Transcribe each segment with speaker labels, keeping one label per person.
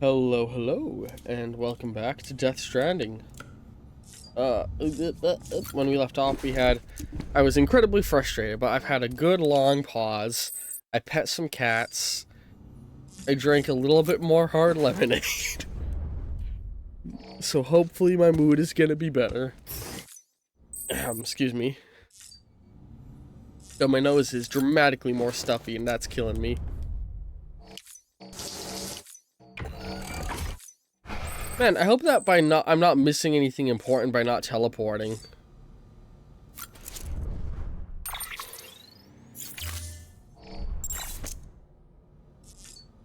Speaker 1: Hello, hello, and welcome back to Death Stranding. When we left off, I was incredibly frustrated, but I've had a good long pause. I pet some cats. I drank a little bit more hard lemonade. So hopefully my mood is gonna be better. Excuse me. Though my nose is dramatically more stuffy, and that's killing me. Man, I hope that I'm not missing anything important by not teleporting.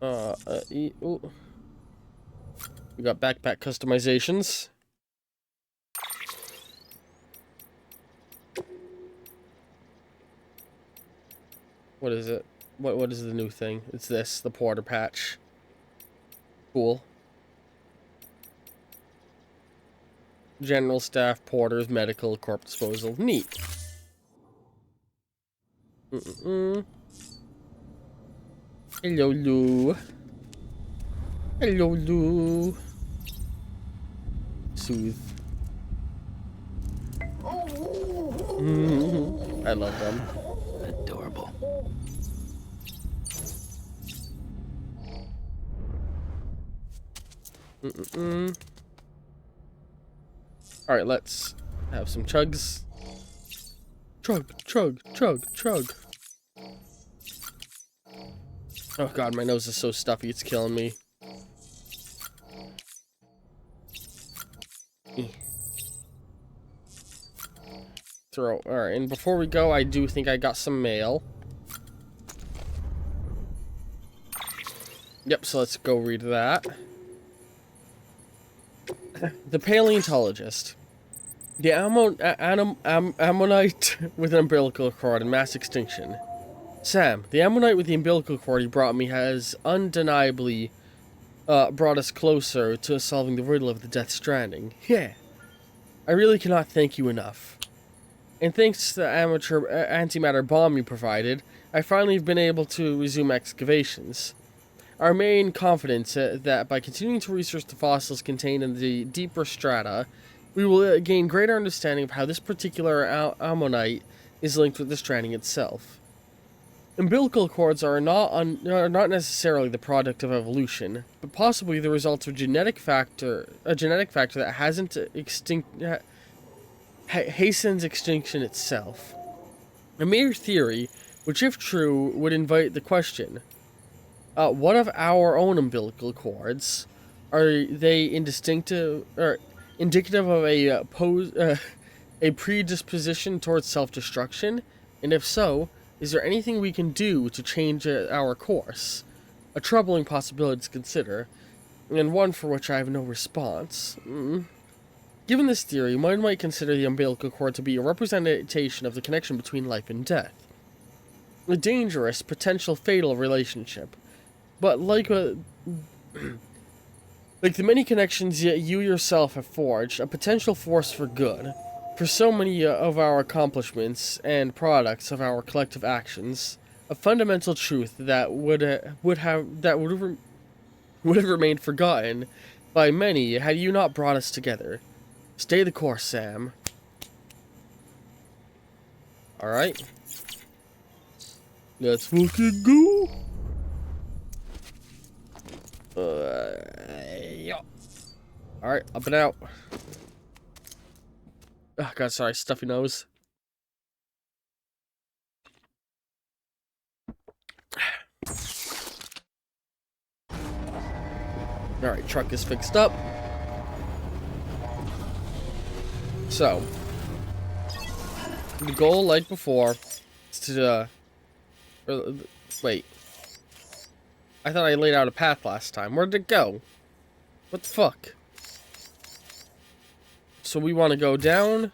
Speaker 1: Ooh. We got backpack customizations. What is it? What is the new thing? It's this, the porter patch. Cool. General staff, porters, medical, corpse disposal. Neat. Hello, Lou. Hello, Lou. Soothe. I love them.
Speaker 2: Adorable.
Speaker 1: Alright, let's have some chugs. Chug, chug, chug, chug. Oh god, my nose is so stuffy, it's killing me. Alright, and before we go, I do think I got some mail. Yep, so let's go read that. The paleontologist. The ammonite with an umbilical cord and mass extinction. Sam, the ammonite with the umbilical cord he brought me has undeniably brought us closer to solving the riddle of the Death Stranding. Yeah. I really cannot thank you enough. And thanks to the amateur antimatter bomb you provided, I finally have been able to resume excavations. Our main confidence that by continuing to research the fossils contained in the deeper strata, we will gain greater understanding of how this particular ammonite is linked with the Stranding itself. Umbilical cords are not necessarily the product of evolution, but possibly the result of a genetic factor that hasn't hastens extinction itself. A mere theory, which if true, would invite the question: what of our own umbilical cords? Are they indicative of a predisposition towards self-destruction? And if so, is there anything we can do to change our course? A troubling possibility to consider, and one for which I have no response. Given this theory, one might consider the umbilical cord to be a representation of the connection between life and death. A dangerous, potential fatal relationship. But like the many connections you yourself have forged, a potential force for good. For so many of our accomplishments and products of our collective actions, a fundamental truth that would have remained forgotten by many had you not brought us together. Stay the course, Sam. All right, let's fucking go. Yeah. All right, up and out. Oh god, sorry, stuffy nose. Alright, truck is fixed up. So, the goal, like before, is to, wait. I thought I laid out a path last time. Where did it go? What the fuck? So we want to go down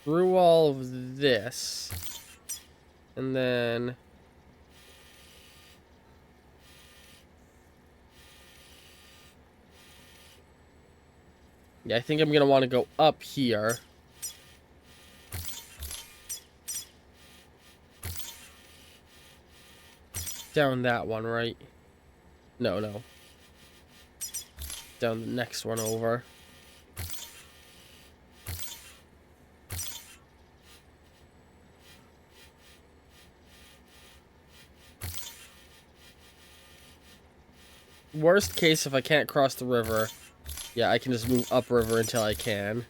Speaker 1: through all of this. And then... yeah, I think I'm going to want to go up here. Down that one, right? No, no. Down the next one over. Worst case, if I can't cross the river, yeah, I can just move upriver until I can.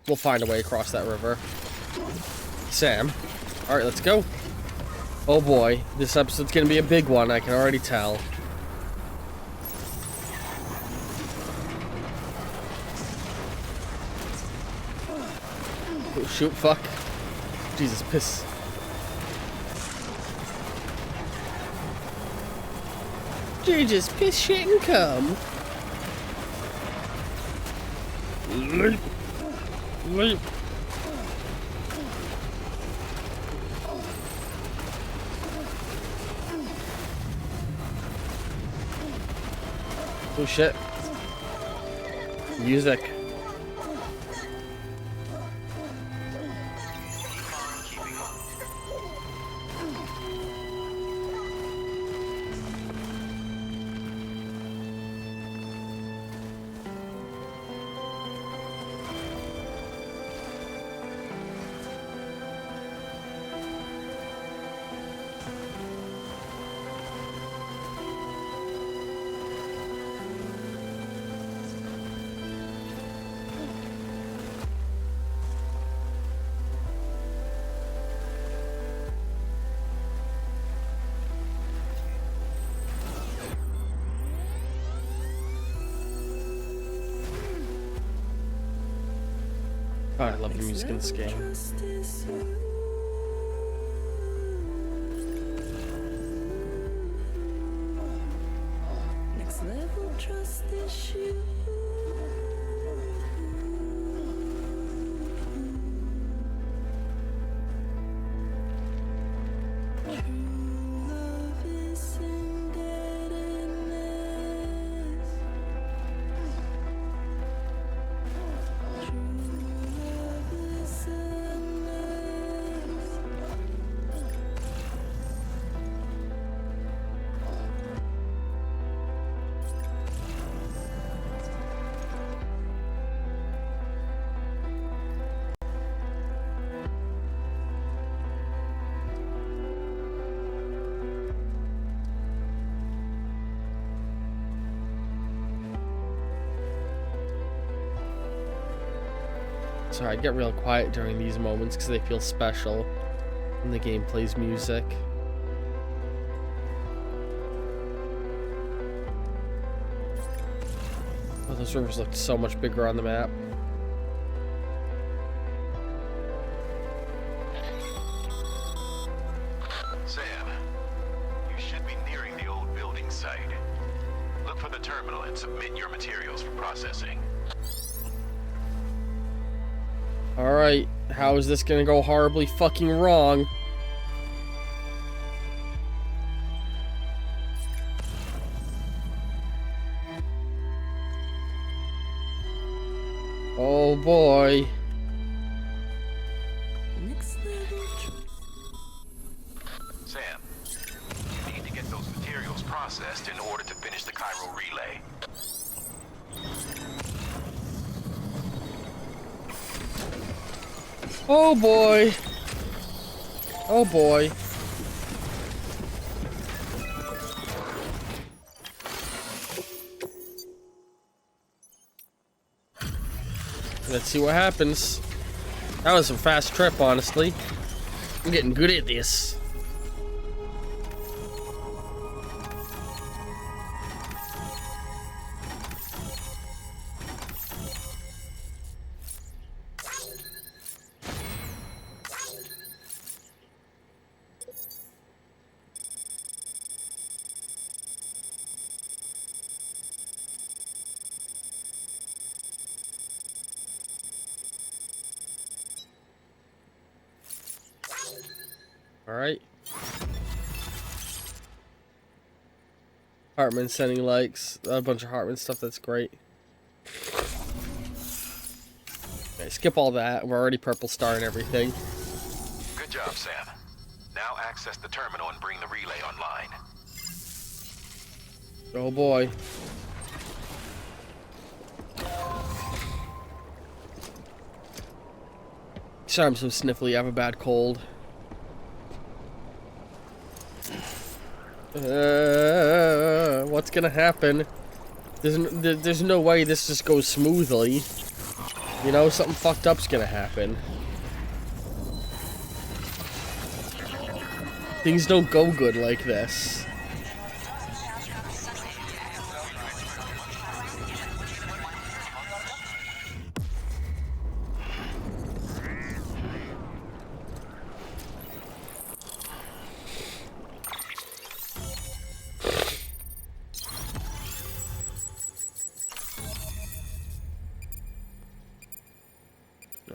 Speaker 1: We'll find a way across that river. Sam. Alright, let's go. Oh boy, this episode's gonna be a big one, I can already tell. Oh, shoot, fuck. Jesus, piss. Jesus, piss, shit, and cum. Leap. Leap. Oh shit. Music. Oh, I love the music in this game.
Speaker 2: Next level trust issue.
Speaker 1: Sorry, I get real quiet during these moments because they feel special when the game plays music. Oh, those rivers looked so much bigger on the map.
Speaker 3: Sam, you should be nearing the old building site. Look for the terminal and submit your materials for processing.
Speaker 1: Alright, how is this gonna go horribly fucking wrong? Oh boy.
Speaker 2: Next level.
Speaker 3: Sam, you need to get those materials processed in order to finish the Cairo relay.
Speaker 1: Oh boy. Oh boy. Let's see what happens. That was a fast trip, honestly. I'm getting good at this. Alright. Hartman sending likes. A bunch of Hartman stuff, that's great. Okay, skip all that. We're already purple star and everything.
Speaker 3: Good job, Sam. Now access access the terminal and bring the relay online.
Speaker 1: Oh boy. Sorry, I'm so sniffly. I have a bad cold. What's gonna happen? There's no way this just goes smoothly. You know, something fucked up's gonna happen. Things don't go good like this.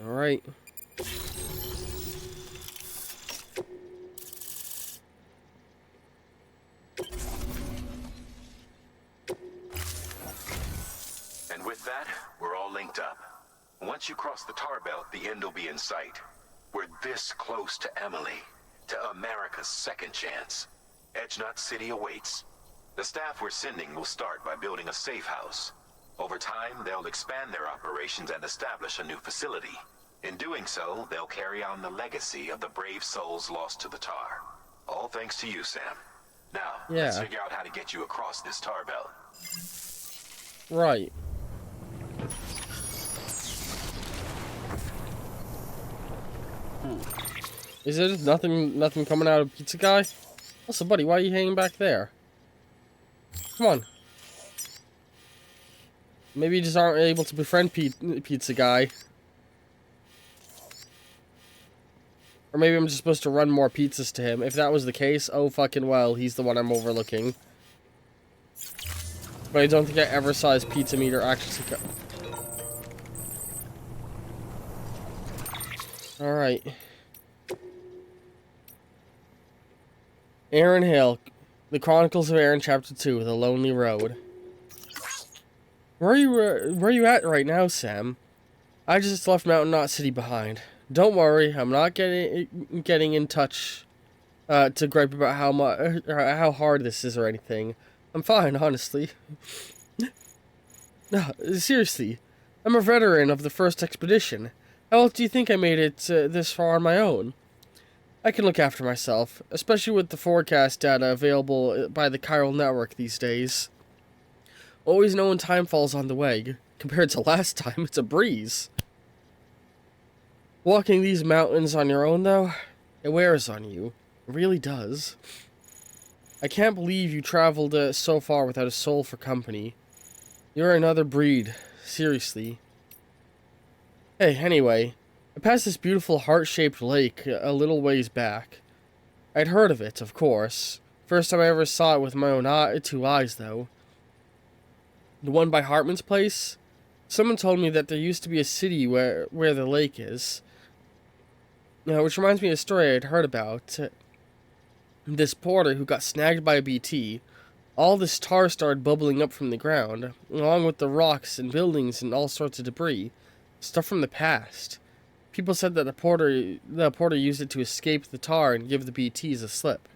Speaker 1: Alright.
Speaker 3: And with that, we're all linked up. Once you cross the tar belt, the end will be in sight. We're this close to Emily, to America's second chance. Edgenut City awaits. The staff we're sending will start by building a safe house. Over time, they'll expand their operations and establish a new facility. In doing so, they'll carry on the legacy of the brave souls lost to the tar. All thanks to you, Sam. Now, let's figure out how to get you across this tar belt.
Speaker 1: Right. Is there just nothing coming out of Pizza Guy? Also, buddy, why are you hanging back there? Come on. Maybe you just aren't able to befriend Pizza Guy. Or maybe I'm just supposed to run more pizzas to him. If that was the case, oh fucking well, he's the one I'm overlooking. But I don't think I ever saw his pizza meter actually go. Alright. Aaron Hill. The Chronicles of Aaron, Chapter 2, The Lonely Road. Where are you at right now, Sam? I just left Mountain Knot City behind. Don't worry, I'm not getting in touch to gripe about how hard this is or anything. I'm fine, honestly. No, seriously, I'm a veteran of the first expedition. How else do you think I made it this far on my own? I can look after myself, especially with the forecast data available by the chiral network these days. Always know when time falls on the way. Compared to last time, it's a breeze. Walking these mountains on your own, though, it wears on you. It really does. I can't believe you traveled so far without a soul for company. You're another breed. Seriously. Hey, anyway, I passed this beautiful heart-shaped lake a little ways back. I'd heard of it, of course. First time I ever saw it with my own two eyes, though. The one by Hartman's place? Someone told me that there used to be a city where the lake is. Which reminds me of a story I'd heard about. This porter who got snagged by a BT. All this tar started bubbling up from the ground, along with the rocks and buildings and all sorts of debris. Stuff from the past. People said that the porter used it to escape the tar and give the BTs a slip.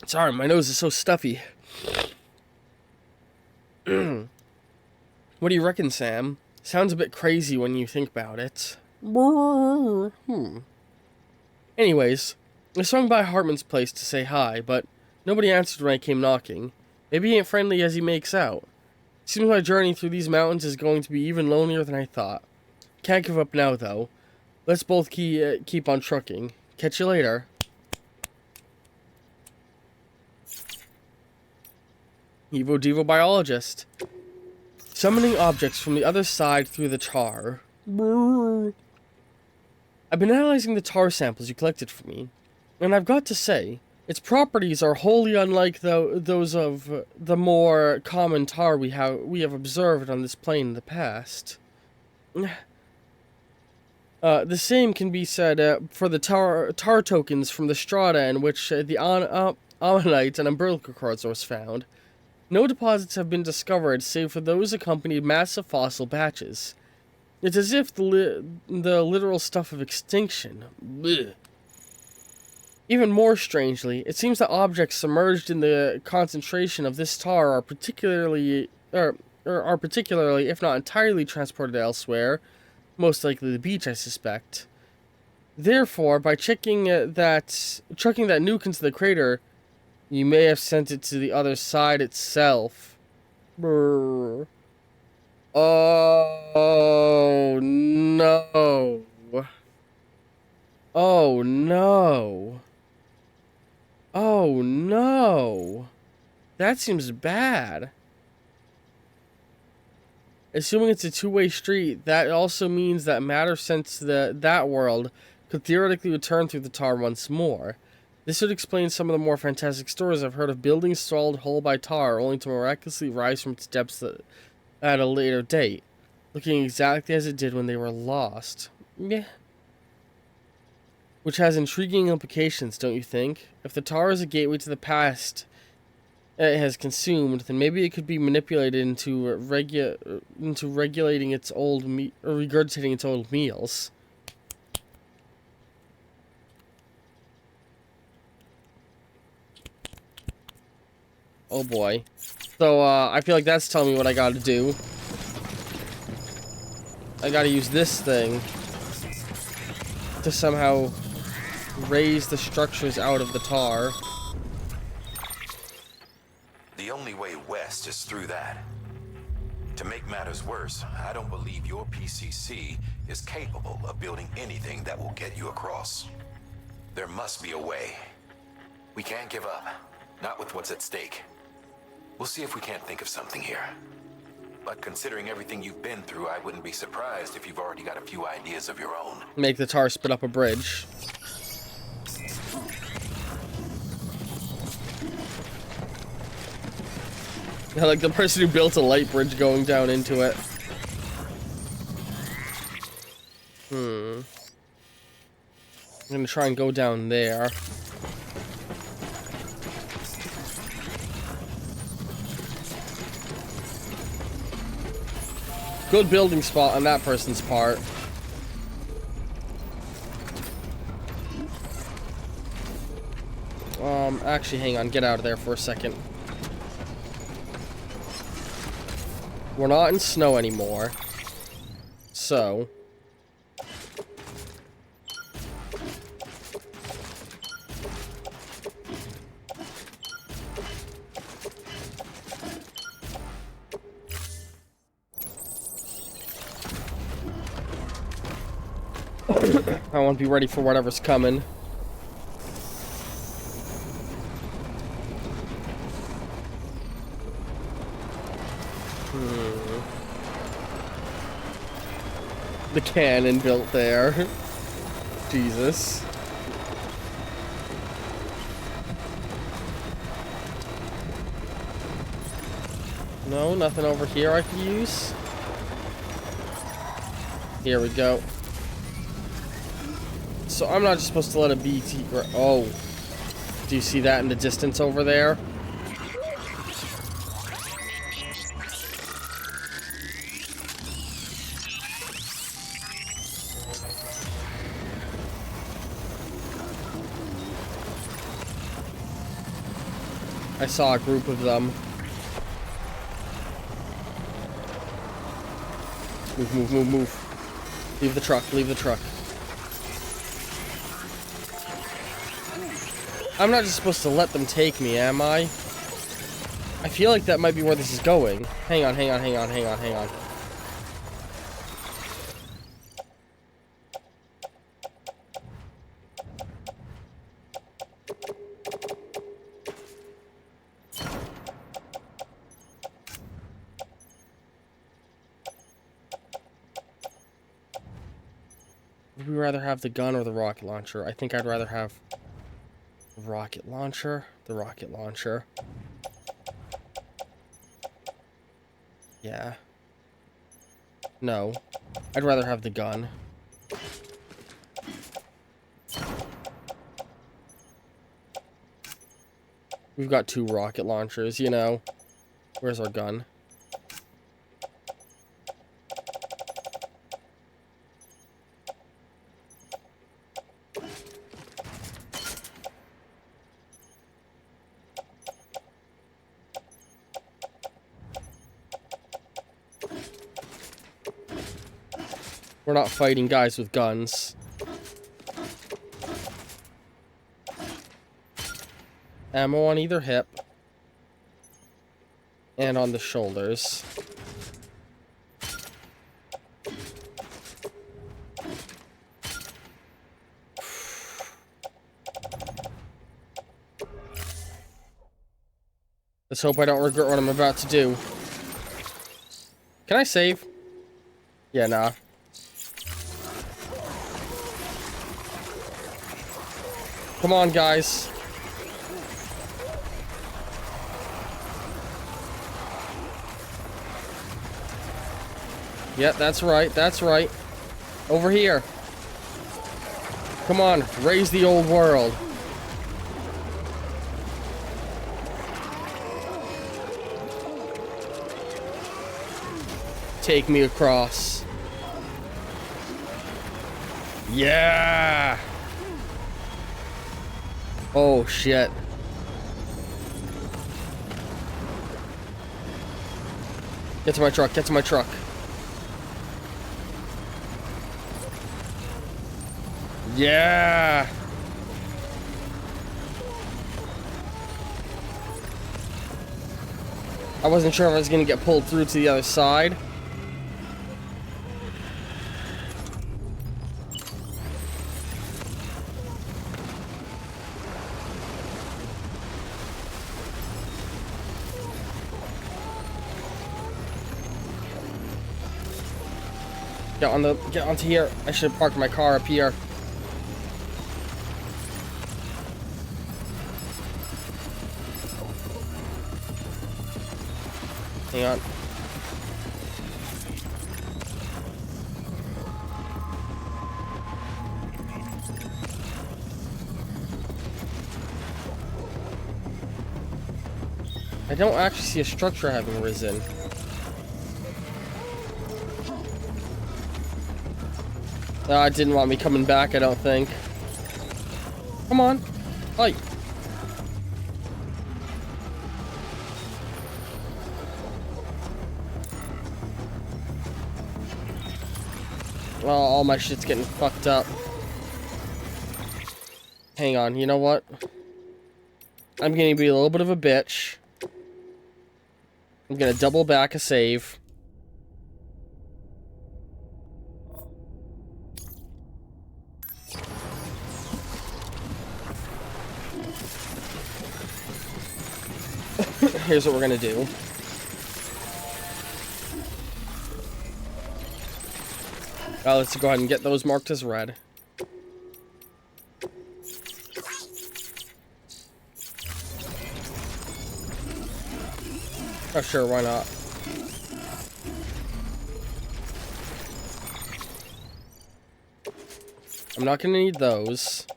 Speaker 1: Sorry, my nose is so stuffy. What do you reckon, Sam? Sounds a bit crazy when you think about it. Anyways, I swung by Hartman's place to say hi, but nobody answered when I came knocking. Maybe he ain't friendly as he makes out. Seems my journey through these mountains is going to be even lonelier than I thought. Can't give up now, though. Let's both keep on trucking. Catch you later. Evo Devo Biologist. Summoning objects from the other side through the tar. I've been analyzing the tar samples you collected for me, and I've got to say, its properties are wholly unlike those of the more common tar we have observed on this plane in the past. The same can be said for the tar tokens from the strata in which the ammonite and umbilical cords was found. No deposits have been discovered save for those accompanied massive fossil batches. It's as if the literal stuff of extinction. Blech. Even more strangely, it seems that objects submerged in the concentration of this tar are particularly, if not entirely, transported elsewhere, most likely the beach, I suspect. Therefore, by chucking that nuke into the crater, you may have sent it to the other side itself. Brr. Oh no. Oh no. Oh no. That seems bad. Assuming it's a two-way street, that also means that matter sent to that world could theoretically return through the tar once more. This would explain some of the more fantastic stories I've heard of buildings swallowed whole by tar, only to miraculously rise from its depths at a later date, looking exactly as it did when they were lost. Meh. Which has intriguing implications, don't you think? If the tar is a gateway to the past it has consumed, then maybe it could be manipulated into regulating its old or regurgitating its old meals. Oh boy. So, I feel like that's telling me what I gotta do. I gotta use this thing to somehow raise the structures out of the tar.
Speaker 3: The only way west is through that. To make matters worse, I don't believe your PCC is capable of building anything that will get you across. There must be a way. We can't give up. Not with what's at stake. We'll see if we can't think of something here. But considering everything you've been through, I wouldn't be surprised if you've already got a few ideas of your own.
Speaker 1: Make the tar spit up a bridge. I like the person who built a light bridge going down into it. I'm gonna try and go down there. Good building spot on that person's part. Actually, hang on. Get out of there for a second. We're not in snow anymore. So. I want to be ready for whatever's coming. The cannon built there. Jesus. No, nothing over here I can use. Here we go. So I'm not just supposed to let a BT... Oh. Do you see that in the distance over there? I saw a group of them. Move, move, move, move. Leave the truck, leave the truck. I'm not just supposed to let them take me, am I? I feel like that might be where this is going. Hang on, hang on, hang on, hang on, hang on. Would we rather have the gun or the rocket launcher? I think I'd rather have the rocket launcher. The rocket launcher. Yeah. No. I'd rather have the gun. We've got 2 rocket launchers, you know. Where's our gun? We're not fighting guys with guns. Ammo on either hip. And on the shoulders. Let's hope I don't regret what I'm about to do. Can I save? Yeah, nah. Come on, guys. Yeah, that's right, that's right. Over here. Come on, raise the old world. Take me across. Yeah! Oh, shit. Get to my truck, get to my truck. Yeah! I wasn't sure if I was gonna get pulled through to the other side. Get onto here. I should have parked my car up here. Hang on. I don't actually see a structure having risen. It didn't want me coming back, I don't think. Come on. Fight. Oh, all my shit's getting fucked up. Hang on, you know what? I'm gonna be a little bit of a bitch. I'm gonna double back a save. Here's what we're gonna do. Let's go ahead and get those marked as red. Oh, sure, why not? I'm not gonna need those.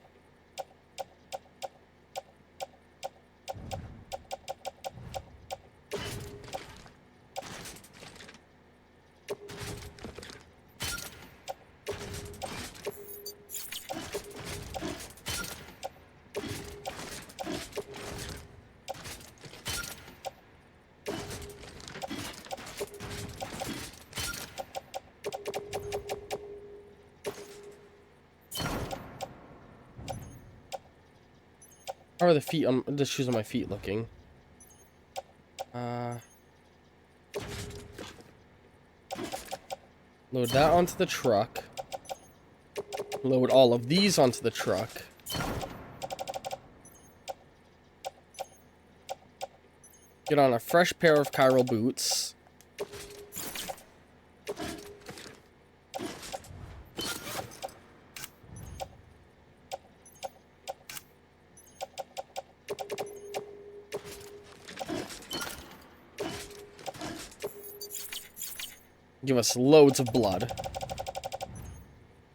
Speaker 1: How are the shoes on my feet looking? Load that onto the truck. Load all of these onto the truck. Get on a fresh pair of chiral boots. Give us loads of blood.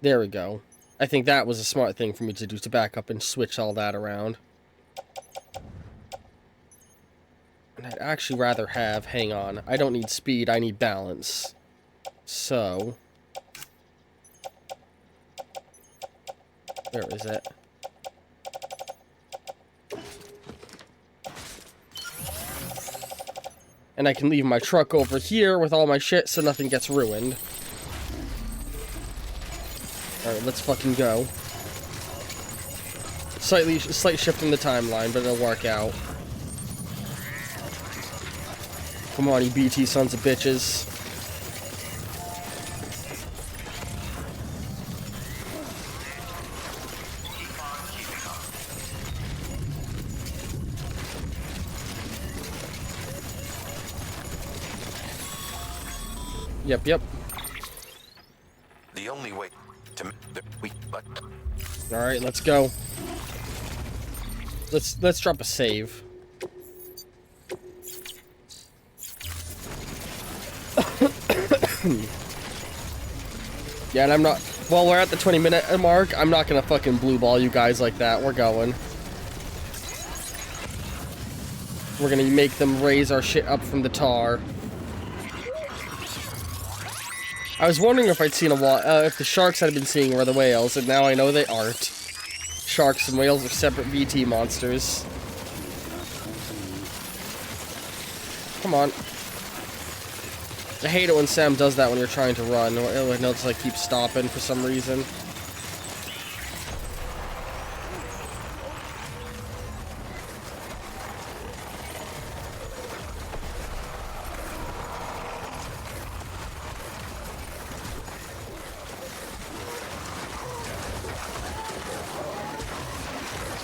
Speaker 1: There we go. I think that was a smart thing for me to do, to back up and switch all that around. And I'd actually rather have... Hang on. I don't need speed, I need balance. So... Where is it? And I can leave my truck over here with all my shit so nothing gets ruined. Alright, let's fucking go. Slight shift in the timeline, but it'll work out. Come on, you BT sons of bitches. Yep.
Speaker 3: The only way to
Speaker 1: Alright, let's go. Let's drop a save. Yeah, and I'm not... Well, we're at the 20-minute mark. I'm not gonna fucking blue ball you guys like that. We're going. We're gonna make them raise our shit up from the tar. I was wondering if I'd seen if the sharks had been seeing were the whales, and now I know they aren't. Sharks and whales are separate VT monsters. Come on. I hate it when Sam does that when you're trying to run. It'll just like keep stopping for some reason.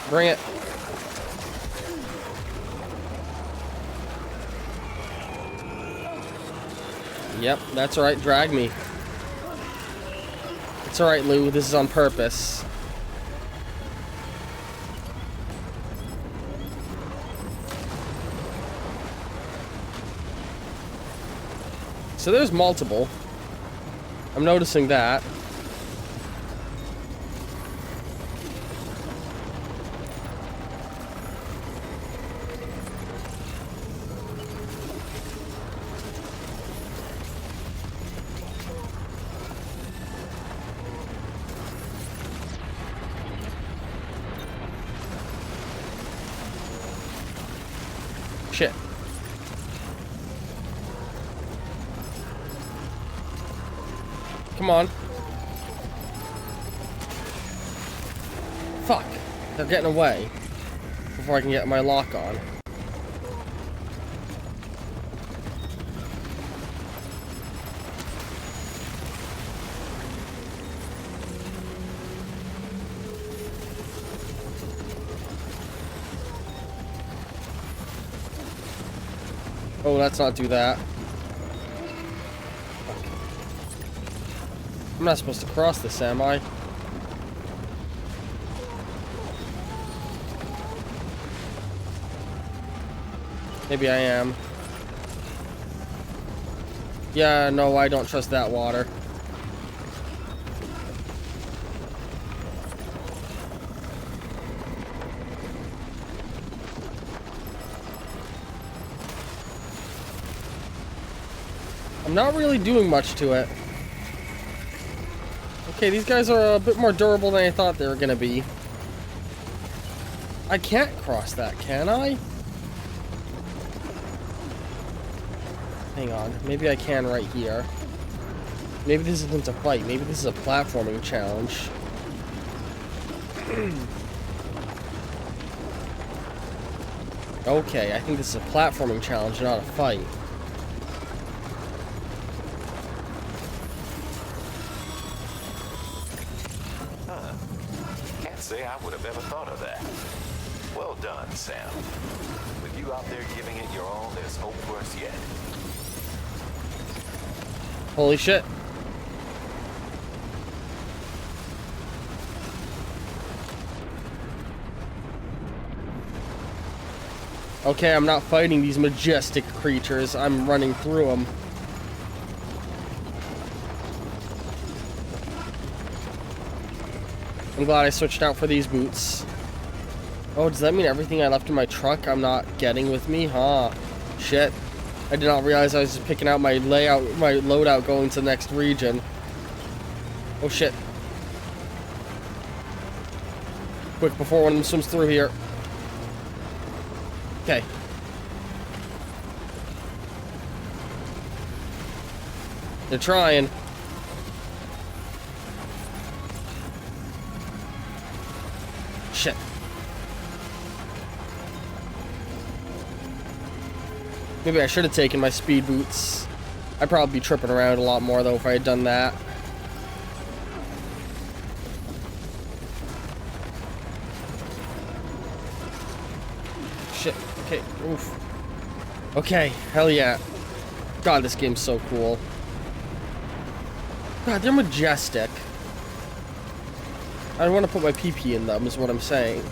Speaker 1: Bring it. Yep, that's alright, drag me. It's alright, Lou, this is on purpose. So there's multiple. I'm noticing that. Shit. Come on. Fuck. They're getting away before I can get my lock on. Oh, let's not do that. I'm not supposed to cross this, am I? Maybe I am. Yeah, no, I don't trust that water. I'm not really doing much to it. Okay, these guys are a bit more durable than I thought they were gonna be. I can't cross that, can I? Hang on, maybe I can right here. Maybe this isn't a fight, maybe this is a platforming challenge. Okay, I think this is a platforming challenge, not a fight.
Speaker 3: Say I would have ever thought of that. Well done, Sam. With you out there giving it your all, there's hope for us yet.
Speaker 1: Holy shit. Okay, I'm not fighting these majestic creatures. I'm running through them. I'm glad I switched out for these boots. Oh, does that mean everything I left in my truck I'm not getting with me? Huh. Shit. I did not realize I was just picking out my loadout going to the next region. Oh shit. Quick, before one of them swims through here. Okay. They're trying. Maybe I should have taken my speed boots. I'd probably be tripping around a lot more, though, if I had done that. Shit. Okay. Oof. Okay. Hell yeah. God, this game's so cool. God, they're majestic. I want to put my PP in them, is what I'm saying.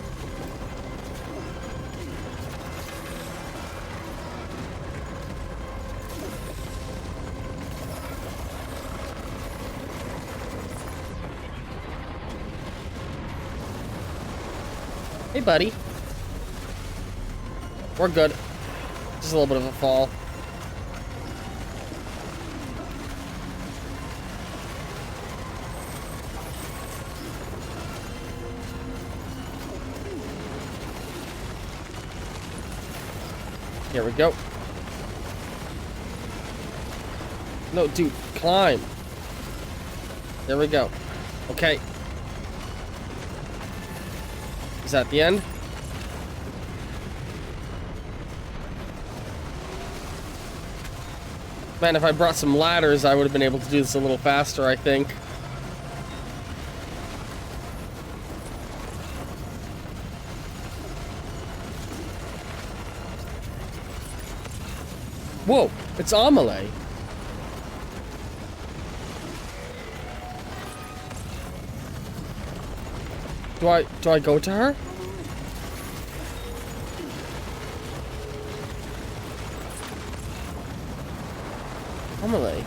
Speaker 1: Hey, buddy. We're good. Just a little bit of a fall. Here we go. No, dude, climb. There we go. Okay. Is that the end? Man, if I brought some ladders, I would have been able to do this a little faster, I think. Whoa, it's Amelie. Do I go to her? Amelie.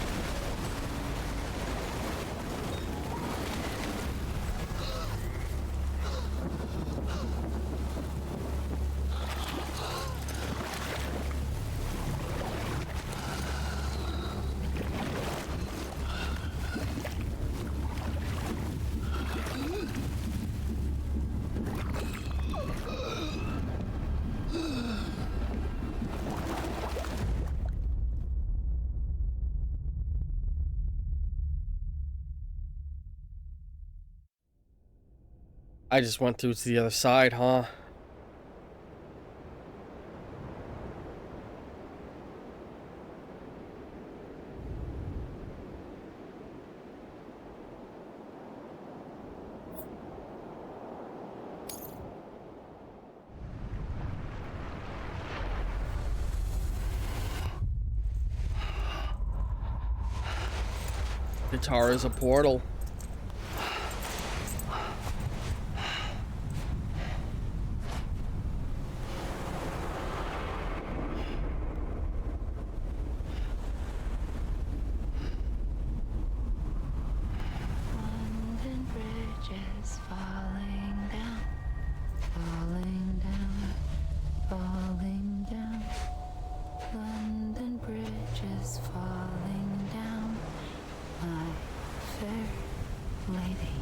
Speaker 1: I just went through to the other side, huh? Guitar is a portal.
Speaker 2: London Bridge is falling down, falling down, falling down. London Bridge is falling down, my fair lady.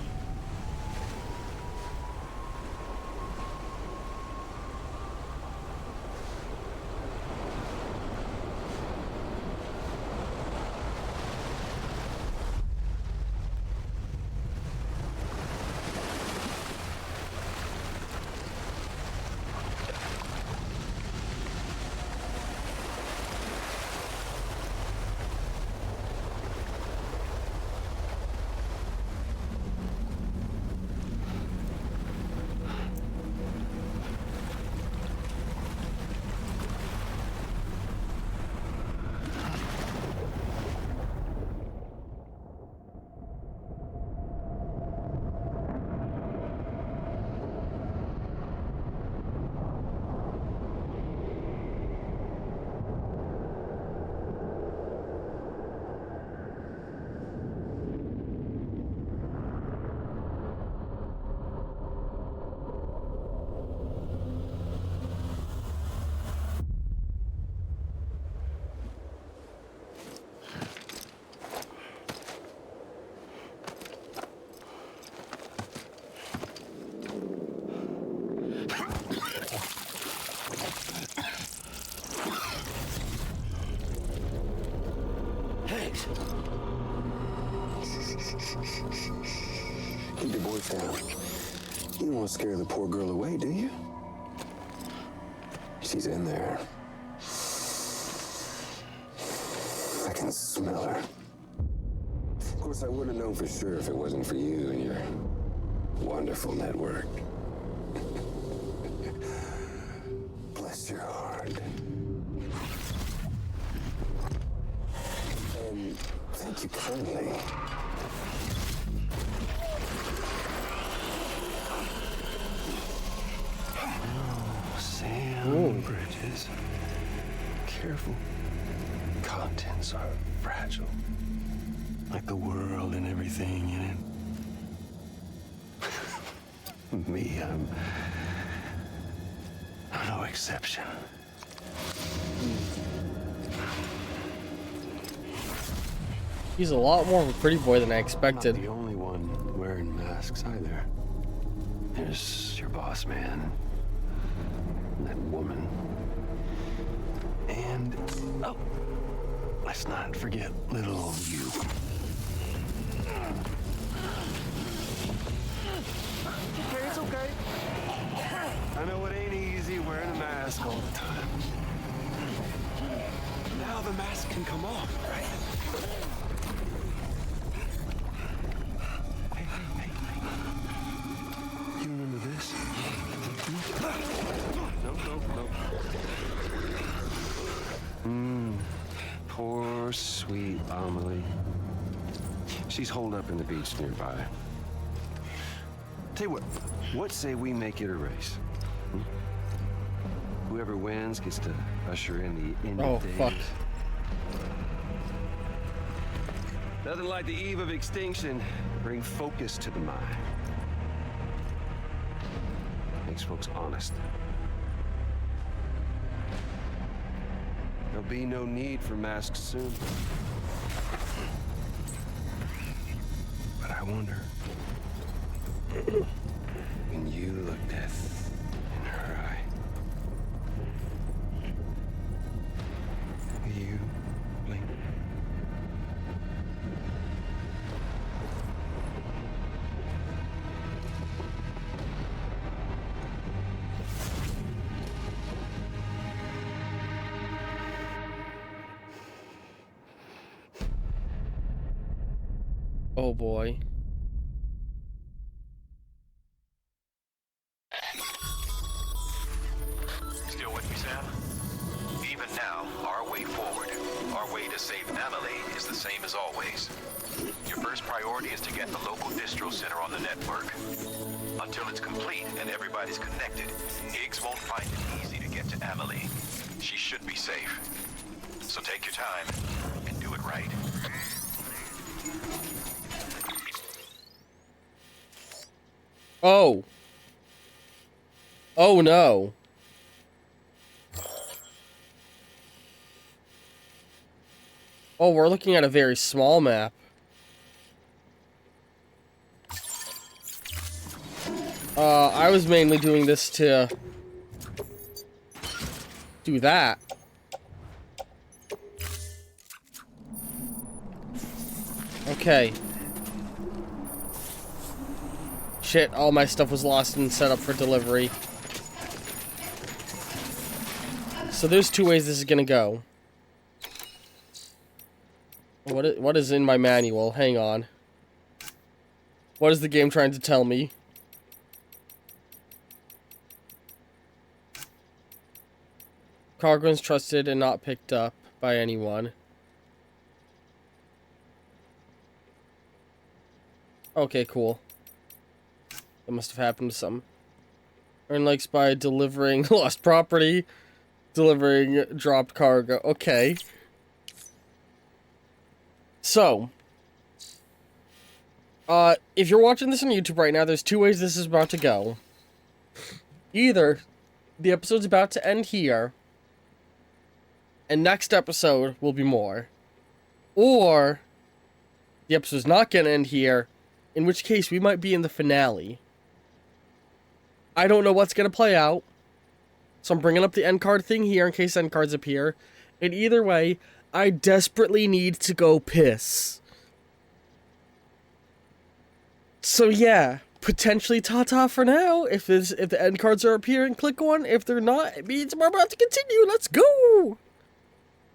Speaker 4: Keep your voice down. You don't want to scare the poor girl away, do you? She's in there. can smell her. Of course, I would have known for sure if it wasn't for you and your wonderful network. Bless your heart. And thank you kindly. Oh, Sam Bridges. Careful. Contents are fragile. Like the world and everything in it. Me, I'm no exception.
Speaker 1: He's a lot more of a pretty boy than I expected.
Speaker 4: I'm not the only one wearing masks either. There's your boss man, and that woman, and oh, let's not forget little old you. It's okay. I know it ain't easy wearing a mask all the time. Now the mask can come off, right? Hey. You remember this? No. Poor, sweet Amelie. She's holed up in the beach nearby. Tell you what say we make it a race? Whoever wins gets to usher in the end
Speaker 1: Oh,
Speaker 4: of days.
Speaker 1: fuck.
Speaker 4: Nothing like the eve of extinction. Bring focus to the mind. Makes folks honest. There'll be no need for masks soon. But I wonder, when you look death in her eye, will you blink?
Speaker 1: Oh boy.
Speaker 3: Still with me, Sam? Even now, our way forward, our way to save Amelie is the same as always. Your first priority is to get the local distro center on the network. Until it's complete and everybody's connected, Higgs won't find it easy to get to Amelie. She should be safe. So take your time and do it right.
Speaker 1: Oh. Oh no. Oh, we're looking at a very small map. I was mainly doing this to do that. Okay. Shit, all my stuff was lost and set up for delivery. So there's two ways this is gonna go. What is in my manual? Hang on. What is the game trying to tell me? Cargo is trusted and not picked up by anyone. Okay, cool. That must have happened to some. Earn likes by delivering lost property, delivering dropped cargo. Okay. So, if you're watching this on YouTube right now, there's two ways this is about to go. Either the episode's about to end here, and next episode will be more. Or the episode's not gonna end here, in which case we might be in the finale. I don't know what's gonna play out, so I'm bringing up the end card thing here in case end cards appear. And either way, I desperately need to go piss. So yeah, potentially ta-ta for now. If the end cards are appearing, click one. If they're not, it means we're about to continue. Let's go!